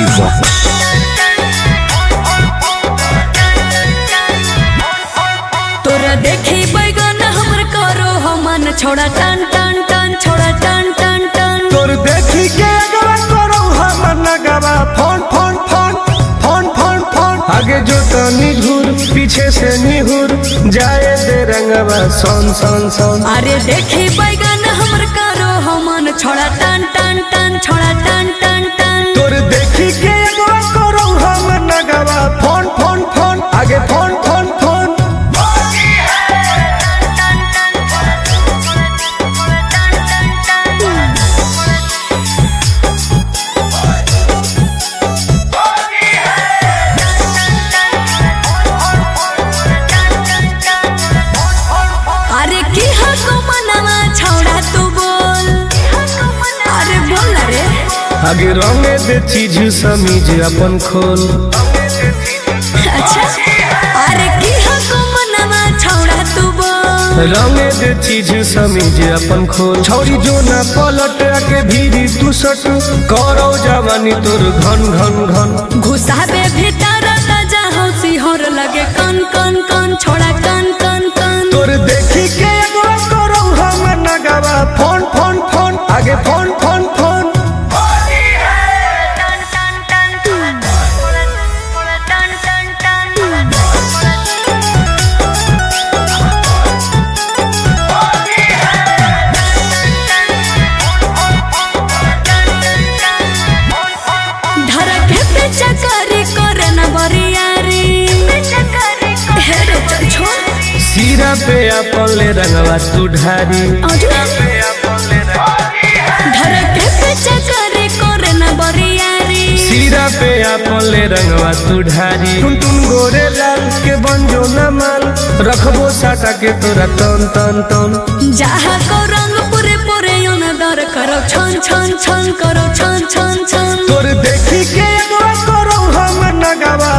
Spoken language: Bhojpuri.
Vicky Vox। तोरा देखी बैगन हमर करो हमन छोड़ा टन टन टन छोड़ा टन टन टन। तोर देखी के अगवा करो हमन नगवा phone phone phone phone phone phone. आगे जो तनी घूर पीछे से निहुर जाए दे रंगवा सोन सोन सोन। अरे देखी बैगन हमर करो हमन छोड़ा टन टन टन छोड़ा टन टन टन। तोर देखी के अगवा करो हमन नगवा फोन फोन फोन आगे फोन फोन फोन। अरे की हको मनवा छोड़ा तू बोल। अरे बोल रे। आगे रंगे दे चीज समीज अपन खोल। अच्छा अरे की हको मनवा छोड़ा तू बोल। रंगे दे चीज समीज अपन खोल। छौरी जो ना पलट के भीरी तू सट करो जवानी तोर घन घन घन। घुसाबे भीतर त जाहो सिहर लगे कन कन कन छोड़ा कन कन कन। तोर देखी के एगो करो हम नगवा फोन फोन फोन आगे फोन फोन फोन। धरके पे चकरी करे न बरियारी। हे रे चल छोड़। सीरा पे अपन ले रंगवा तू ढारी। धरके पे चकरी करे न बरियारी। सीरा पे अपन ले रंगवा तू ढारी। टुन टुन गोरे लाल के बंजो न माल रखबो साटा के तोरा तन तन तन। जहाँ को रंग पूरे पूरे योन दर करो छन छन छन करो छन छन छन। तोर देखी के एगो करो हम नगवा